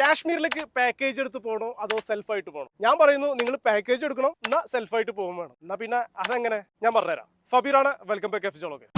കാശ്മീരിലേക്ക് package എടുത്ത് പോകണോ അതോ സെൽഫായിട്ട് പോകണോ? ഞാൻ പറയുന്നു നിങ്ങൾ പാക്കേജ് എടുക്കണം, എന്നാൽ സെൽഫായിട്ട് പോകും വേണം. എന്നാൽ പിന്നെ അതെങ്ങനെ ഞാൻ പറഞ്ഞുതരാം. ഫബീറാണ്, വെൽക്കം ബാക്ക് എഫ്ജോളൊക്കെ.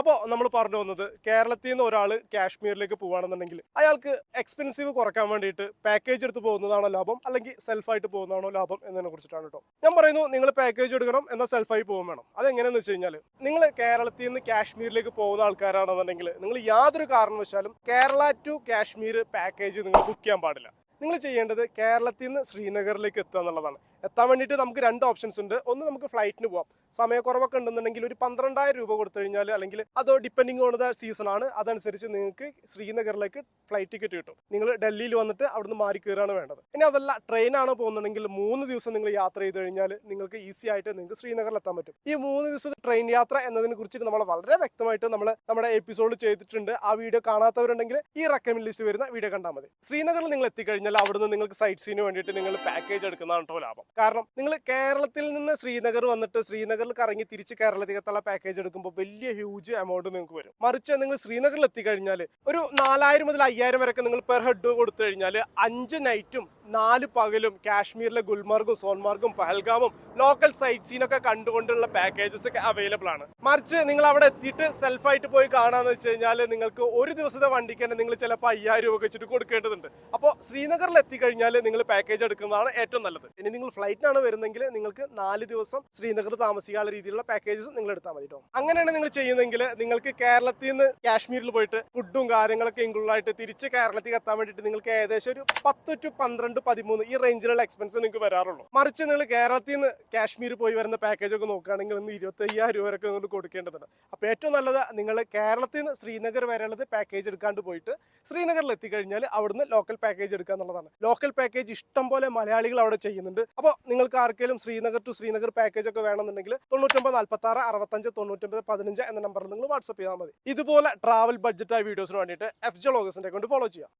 അപ്പോൾ നമ്മൾ പറഞ്ഞു വന്നത്, കേരളത്തിൽ നിന്ന് ഒരാൾ കാശ്മീരിലേക്ക് പോകുകയാണെന്നുണ്ടെങ്കിൽ അയാൾക്ക് എക്സ്പെൻസീവ് കുറയ്ക്കാൻ വേണ്ടിയിട്ട് പാക്കേജ് എടുത്ത് പോകുന്നതാണോ ലാഭം, അല്ലെങ്കിൽ സെൽഫായിട്ട് പോകുന്നതാണോ ലാഭം എന്നതിനെ കുറിച്ചിട്ടാണ് കേട്ടോ. ഞാൻ പറയുന്നു നിങ്ങൾ പാക്കേജ് എടുക്കണം, എന്നാൽ സെൽഫായി പോകും വേണം. അതെങ്ങനെയാണെന്ന് വെച്ച് കഴിഞ്ഞാൽ, നിങ്ങൾ കേരളത്തിൽ നിന്ന് കാശ്മീരിലേക്ക് പോകുന്ന ആൾക്കാരാണെന്നുണ്ടെങ്കിൽ നിങ്ങൾ യാതൊരു കാരണവശാലും കേരള ടു കാശ്മീർ പാക്കേജ് നിങ്ങൾ ബുക്ക് ചെയ്യാൻ പാടില്ല. നിങ്ങൾ ചെയ്യേണ്ടത് കേരളത്തിൽ നിന്ന് ശ്രീനഗറിലേക്ക് എത്തുക എന്നുള്ളതാണ്. എത്താൻ വേണ്ടിയിട്ട് നമുക്ക് രണ്ട് ഓപ്ഷൻസ് ഉണ്ട്. ഒന്ന്, നമുക്ക് ഫ്ലൈറ്റിന് പോകാം. സമയക്കുറവൊക്കെ ഉണ്ടെന്നുണ്ടെങ്കിൽ ഒരു 12,000 രൂപ കൊടുത്തു കഴിഞ്ഞാൽ, അല്ലെങ്കിൽ അതോ ഡിപ്പെൻഡിങ് ഓൺ ദ സീസൺ ആണ്, അതനുസരിച്ച് നിങ്ങൾക്ക് ശ്രീനഗറിലേക്ക് ഫ്ലൈറ്റ് ടിക്കറ്റ് കിട്ടും. നിങ്ങൾ ഡൽഹിയിൽ വന്നിട്ട് അവിടുന്ന് മാറി കയറാണ് വേണ്ടത്. ഇനി അതല്ല, ട്രെയിനാണോ പോകുന്നുണ്ടെങ്കിൽ 3 ദിവസം നിങ്ങൾ യാത്ര ചെയ്ത് കഴിഞ്ഞാൽ നിങ്ങൾക്ക് ഈസി ആയിട്ട് നിങ്ങൾക്ക് ശ്രീനഗറിൽ എത്താൻ പറ്റും. ഈ 3 ദിവസത്തെ ട്രെയിൻ യാത്ര എന്നതിനെ കുറിച്ചിട്ട് നമ്മൾ വളരെ വ്യക്തമായിട്ട് നമ്മുടെ എപ്പിസോഡ് ചെയ്തിട്ടുണ്ട്. ആ വീഡിയോ കാണാത്തവരുണ്ടെങ്കിൽ ഈ റെക്കമെൻഡ് ലിസ്റ്റ് വരുന്ന വീഡിയോ കണ്ടാൽ മതി. ശ്രീനഗറിൽ നിങ്ങൾ എത്തിക്കഴിഞ്ഞാൽ അവിടുന്ന് നിങ്ങൾക്ക് സൈറ്റ് സീന് വേണ്ടിയിട്ട് നിങ്ങൾ പാക്കേജ് എടുക്കുന്നതാണ് കേട്ടോ ലാഭം. കാരണം നിങ്ങൾ കേരളത്തിൽ നിന്ന് ശ്രീനഗർ വന്നിട്ട് ശ്രീനഗറിൽ കറങ്ങി തിരിച്ച് കേരളത്തിലേക്കുള്ള പാക്കേജ് എടുക്കുമ്പോൾ വലിയ ഹ്യൂജ് എമൗണ്ട് നിങ്ങൾക്ക് വരും. മറിച്ച് നിങ്ങൾ ശ്രീനഗറിൽ എത്തിക്കഴിഞ്ഞാൽ ഒരു 4,000 മുതൽ 5,000 വരെയൊക്കെ നിങ്ങൾ പെർ ഹെഡ് കൊടുത്തു കഴിഞ്ഞാൽ 5 നൈറ്റും 4 പകലും കാശ്മീരിലെ ഗുൽമർഗും സോൻമാർഗും പഹൽഗാമും ലോക്കൽ സൈറ്റ് സീനൊക്കെ കണ്ടുകൊണ്ടുള്ള പാക്കേജസ് ഒക്കെ അവൈലബിൾ ആണ്. മറിച്ച് നിങ്ങൾ അവിടെ എത്തിയിട്ട് സെൽഫായിട്ട് പോയി കാണാന്ന് വെച്ച് കഴിഞ്ഞാൽ നിങ്ങൾക്ക് ഒരു ദിവസത്തെ വണ്ടിക്ക് തന്നെ നിങ്ങൾ ചിലപ്പോൾ 5,000 രൂപ വെച്ചിട്ട് കൊടുക്കേണ്ടതുണ്ട്. അപ്പോൾ ശ്രീനഗറിൽ എത്തിക്കഴിഞ്ഞാൽ നിങ്ങൾ പാക്കേജ് എടുക്കുന്നതാണ് ഏറ്റവും നല്ലത്. ഇനി നിങ്ങൾ ഫ്ലൈറ്റിനാണ് വരുന്നെങ്കിൽ നിങ്ങൾക്ക് 4 ദിവസം ശ്രീനഗർ താമസിക്കാനുള്ള രീതിയിലുള്ള പാക്കേജസ് നിങ്ങൾ എടുത്താൽ മതി കേട്ടോ. അങ്ങനെയാണ് നിങ്ങൾ ചെയ്യുന്നതെങ്കിൽ നിങ്ങൾക്ക് കേരളത്തിൽ നിന്ന് കാശ്മീരിൽ പോയിട്ട് ഫുഡും കാര്യങ്ങളൊക്കെ ഇൻക്ലൂഡ് ആയിട്ട് തിരിച്ച് കേരളത്തിൽ എത്താൻ വേണ്ടിയിട്ട് നിങ്ങൾക്ക് ഏകദേശം ഒരു 10 to 12, 13 ഈ റേഞ്ചിലുള്ള എക്സ്പെൻസ് നിങ്ങൾക്ക് വരാറുള്ളൂ. മറിച്ച് നിങ്ങൾ കേരളത്തിൽ നിന്ന് കാശ്മീർ പോയി വരുന്ന പാക്കേജ് ഒക്കെ നോക്കുകയാണെങ്കിൽ 25,000 രൂപ വരെയൊക്കെ നിങ്ങൾ കൊടുക്കേണ്ടതുണ്ട്. അപ്പോൾ ഏറ്റവും നല്ലത് നിങ്ങൾ കേരളത്തിൽ നിന്ന് ശ്രീനഗർ വരെയുള്ളത് പാക്കേജ് എടുക്കാണ്ട് പോയിട്ട് ശ്രീനഗറിൽ എത്തിക്കഴിഞ്ഞാൽ അവിടുന്ന് ലോക്കൽ പാക്കേജ് എടുക്കുക എന്നുള്ളതാണ്. ലോക്കൽ പാക്കേജ് ഇഷ്ടം പോലെ മലയാളികൾ അവിടെ ചെയ്യുന്നുണ്ട്. അപ്പോൾ നിങ്ങൾക്ക് ആർക്കെങ്കിലും ശ്രീനഗർ ടു ശ്രീനഗർ പാക്കേജ് ഒക്കെ വേണമെന്നുണ്ടെങ്കിൽ 9946 65 99 15 എന്ന നമ്പറിൽ നിങ്ങൾ വാട്സ്ആപ്പ് ചെയ്താൽ മതി. ഇതുപോലെ ട്രാവൽ ബഡ്ജറ്റായ വീഡിയോസിന് വേണ്ടിയിട്ട് എഫ്ജോളോഗസിന്റെ അക്കൗണ്ട് ഫോളോ ചെയ്യാം.